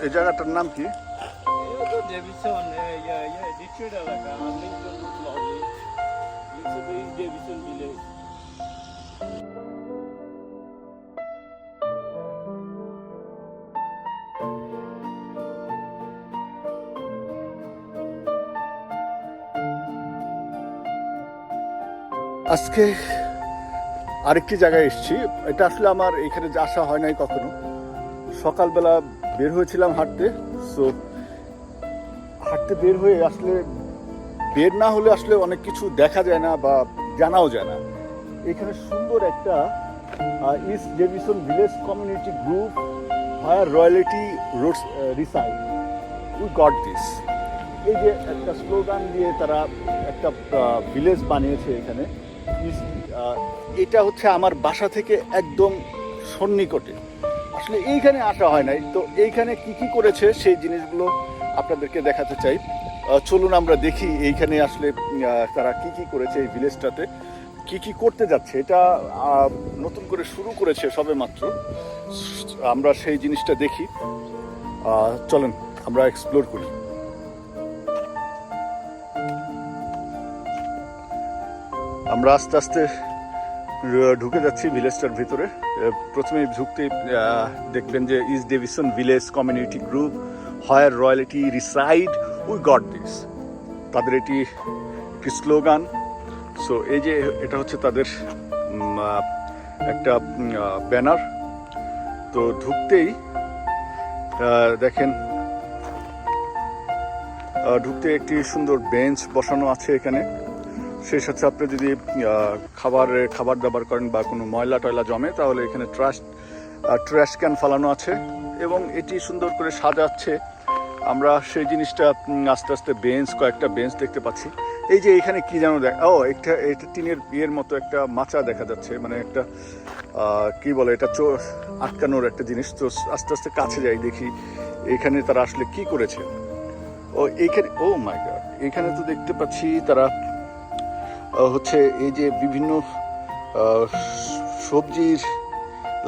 এই জায়গাটার নাম কি? আজকে আরেকটি জায়গায় এসেছি। এটা আসলে আমার এখানে আসা হয় নাই কখনো। সকালবেলা বের হয়েছিলাম হাঁটতে। সো হাঁটতে বের হয়ে আসলে বের না হলে আসলে অনেক কিছু দেখা যায় না বা জানাও যায় না। এখানে সুন্দর একটা East Davison village community group higher royalty roads reside, we got this. এই যে একটা স্লোগান দিয়ে তারা একটা ভিলেজ বানিয়েছে এখানে। এটা হচ্ছে আমার বাসা থেকে একদম সন্নিকটে। আসলে এইখানে আসা হয় নাই, তো এইখানে কি কি করেছে সেই জিনিসগুলো আপনাদেরকে দেখাতে চাই। চলুন আমরা দেখি এইখানে আসলে তারা কি কি করেছে, এই ভিলেজটাতে কি কি করতে যাচ্ছে। এটা নতুন করে শুরু করেছে সবে মাত্র। আমরা সেই জিনিসটা দেখি। চলুন আমরা এক্সপ্লোর করি। আমরা আস্তে আস্তে ঢুকে যাচ্ছি ভিলেজটার ভিতরে। প্রথমে ঢুকতে দেখবেন যে East Davison village community group higher royalty reside, we got this. তাদের এটি একটি স্লোগান। সো এই যে এটা হচ্ছে তাদের একটা ব্যানার। তো ঢুকতেই দেখেন, ঢুকতে একটি সুন্দর বেঞ্চ বসানো আছে এখানে। সেই সাথে আপনি যদি খাবার দাবার করেন বা কোনো ময়লা টয়লা জমে তাহলে এখানে ট্র্যাশ ক্যান ফালানো আছে এবং এটি সুন্দর করে সাজাচ্ছে। আমরা সেই জিনিসটা আস্তে আস্তে কয়েকটা বেঞ্চ দেখতে পাচ্ছি। এই যে এখানে কি যেন এটা টিনের বিয়ের মতো একটা মাচা দেখা যাচ্ছে, মানে একটা কি বলে এটা আটকানোর একটা জিনিস। তো আস্তে আস্তে কাছে যাই, দেখি এখানে তারা আসলে কি করেছে। ও মাই গড, এখানে তো দেখতে পাচ্ছি তারা হচ্ছে এই যে বিভিন্ন সবজির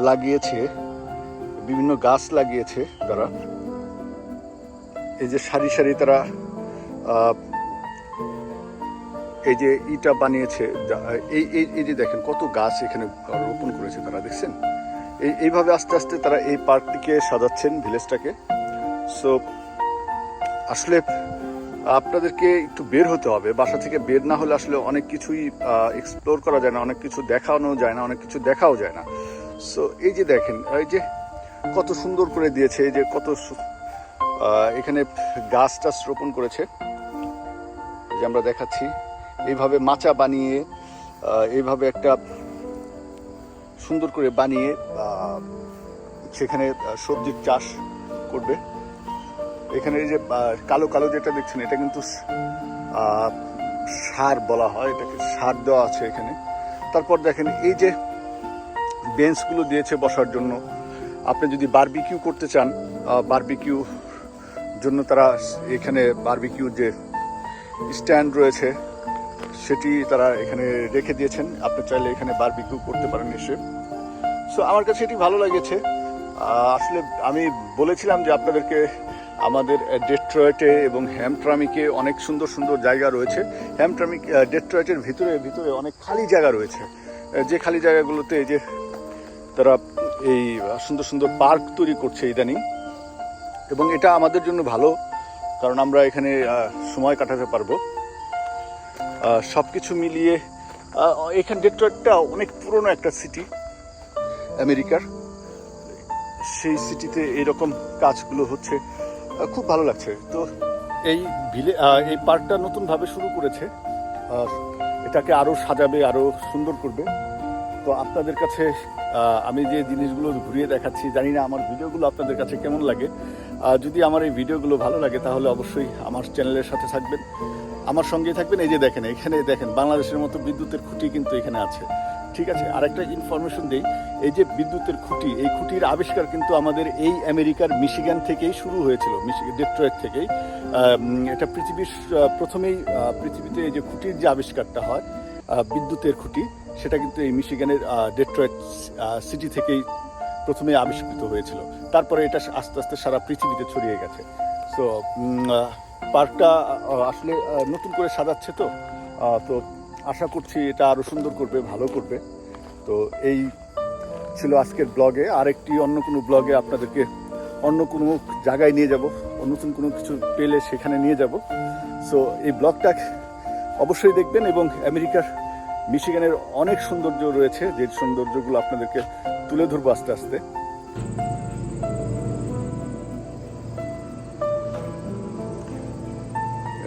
লাগিয়েছে, বিভিন্ন গাছ লাগিয়েছে তারা। এই যে সারি সারি তারা এই যে ইটা বানিয়েছে। এই যে দেখেন কত গাছ এখানে রোপণ করেছে তারা, দেখছেন? এইভাবে আস্তে আস্তে তারা এই পার্কটিকে সাজাচ্ছেন, ভিলেজটাকে। সো আসলে আপনাদেরকে একটু বের হতে হবে। বাসা থেকে বের না হলে আসলে অনেক কিছুই এক্সপ্লোর করা যায় না, অনেক কিছু দেখানো যায় না, অনেক কিছু দেখাও যায় না। সো এই যে দেখেন, এই যে কত সুন্দর করে দিয়েছে, এই যে কত এখানে গাছ টাছ রোপণ করেছে। এই যে আমরা দেখাচ্ছি, এইভাবে মাচা বানিয়ে এইভাবে একটা সুন্দর করে বানিয়ে সেখানে সবজির চাষ করবে। এখানে এই যে কালো কালো যেটা দেখছেন, এটা কিন্তু সার বলা হয়, এটাকে সার দেওয়া আছে এখানে। তারপর দেখেন এই যে বেঞ্চগুলো দিয়েছে বসার জন্য। আপনি যদি বারবিকিউ করতে চান, বারবিকিউ জন্য তারা এখানে বারবিকিউ যে স্ট্যান্ড রয়েছে সেটি তারা এখানে রেখে দিয়েছেন। আপনি চাইলে এখানে বারবিকিউ করতে পারেন এসে। সো আমার কাছে এটি ভালো লেগেছে। আসলে আমি বলেছিলাম যে আপনাদেরকে আমাদের ডেট্রয়েটে এবং হ্যামট্রামিকে অনেক সুন্দর সুন্দর জায়গা রয়েছে। ডেট্রয়েটের ভিতরে অনেক খালি জায়গা রয়েছে, যে খালি জায়গাগুলোতে এই যে তারা এই সুন্দর সুন্দর পার্ক তৈরি করছে ইদানিং। এবং এটা আমাদের জন্য ভালো, কারণ আমরা এখানে সময় কাটাতে পারবো। সব কিছু মিলিয়ে এখানে ডেট্রয়েটটা অনেক পুরনো একটা সিটি আমেরিকার। সেই সিটিতে এইরকম কাজগুলো হচ্ছে, খুব ভালো লাগছে। তো এই পার্কটা নতুনভাবে শুরু করেছে, এটাকে আরও সাজাবে, আরও সুন্দর করবে। তো আপনাদের কাছে আমি যে জিনিসগুলো ঘুরিয়ে দেখাচ্ছি, জানি না আমার ভিডিওগুলো আপনাদের কাছে কেমন লাগে। যদি আমার এই ভিডিওগুলো ভালো লাগে তাহলে অবশ্যই আমার চ্যানেলের সাথে থাকবেন, আমার সঙ্গেই থাকবেন। এই যে দেখেন, এখানে দেখেন বাংলাদেশের মতো বিদ্যুতের খুঁটি কিন্তু এখানে আছে। ঠিক আছে, আরেকটা ইনফরমেশন দেই, এই যে বিদ্যুতের খুঁটি, এই খুঁটির আবিষ্কার কিন্তু আমাদের এই আমেরিকার মিশিগান থেকেই শুরু হয়েছিল, ডেট্রয়েট থেকেই। এটা পৃথিবীর প্রথমেই পৃথিবীতে এই যে খুঁটির যে আবিষ্কারটা হয়, বিদ্যুতের খুঁটি, সেটা কিন্তু এই মিশিগানের ডেট্রয়েট সিটি থেকেই প্রথমে আবিষ্কৃত হয়েছিল, তারপরে এটা আস্তে আস্তে সারা পৃথিবীতে ছড়িয়ে গেছে। সো পার্কটা আসলে নতুন করে সাজাচ্ছে, তো তো আশা করছি এটা আরও সুন্দর করবে, ভালো করবে। তো এই ছিল আজকের ব্লগে। আরেকটি অন্য কোনো ব্লগে আপনাদেরকে অন্য কোনো জায়গায় নিয়ে যাব, নতুন কোনো কিছু পেলে সেখানে নিয়ে যাব। সো এই ব্লগটা অবশ্যই দেখবেন, এবং আমেরিকার মিশিগানের অনেক সৌন্দর্য রয়েছে, যে সৌন্দর্যগুলো আপনাদেরকে তুলে ধরবো আস্তে আস্তে।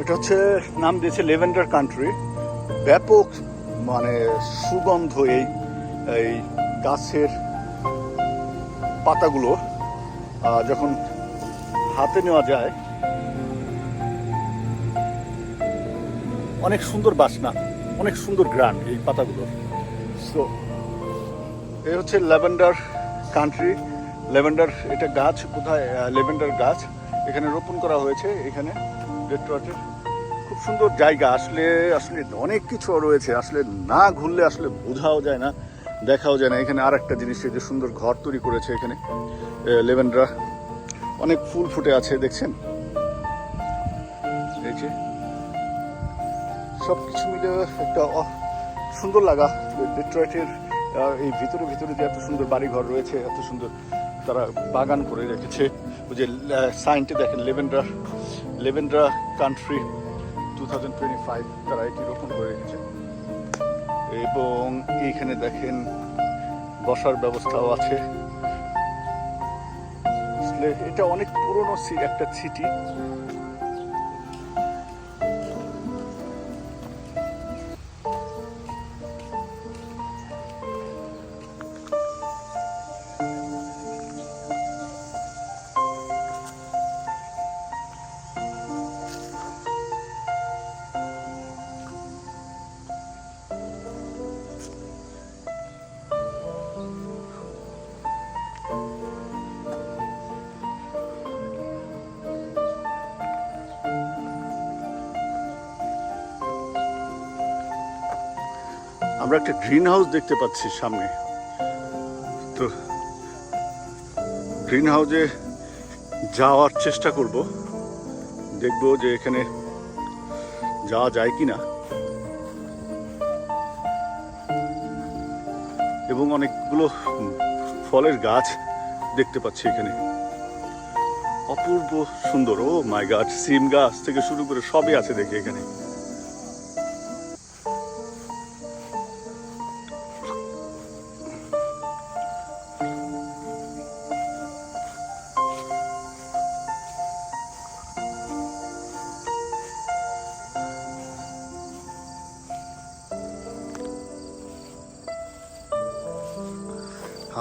এটা হচ্ছে নাম দিয়েছে লেভেন্ডার কান্ট্রি। ব্যাপক মানে সুগন্ধ এই গাছের পাতাগুলো যখন হাতে নেওয়া যায়, অনেক সুন্দর বাসনা, অনেক সুন্দর ঘ্রাণ এই পাতাগুলোর। সো এই হচ্ছে ল্যাভেন্ডার কান্ট্রি। ল্যাভেন্ডার এটা গাছ, কোথায় ল্যাভেন্ডার গাছ এখানে রোপণ করা হয়েছে, এখানে ডেট্রয়েটের। খুব সুন্দর জায়গা, আসলে অনেক কিছু রয়েছে, আসলে না ঘুরলে আসলে বোঝাও যায় না, দেখাও যায় না। এখানে আর একটা জিনিস, এই যে সুন্দর ঘর তৈরি করেছে এখানে লেভেন্ডার, অনেক ফুল ফুটে আছে দেখছেন। এই যে সব কিছু মিলে একটা সুন্দর লাগা। ডেট্রয়েটের এই ভিতরে যে এত সুন্দর বাড়িঘর রয়েছে, এত সুন্দর তারা বাগান করে রেখেছে। ওই যে সাইনটি দেখেন, লেভেন্ডার কান্ট্রি 2025 তারা এটি রোপণ করে রেখেছে। এবং এইখানে দেখেন বসার ব্যবস্থাও আছে। এটা অনেক পুরনো একটা সিটি। আমরা একটা গ্রিন হাউস দেখতে পাচ্ছি সামনে, তো গ্রিন হাউসে যাওয়ার চেষ্টা করব, দেখব যে এখানে যাওয়া যায় কিনা। এবং অনেকগুলো ফলের গাছ দেখতে পাচ্ছি এখানে, অপূর্ব সুন্দর। ও মাই গড, সিম গাছ থেকে শুরু করে সবই আছে দেখি এখানে।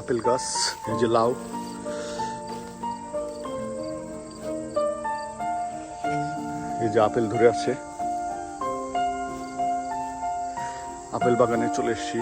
আপেল গাছ, এই যে লাউ, এই যে আপেল ধরে আছে। আপেল বাগানে চলে এসেছি।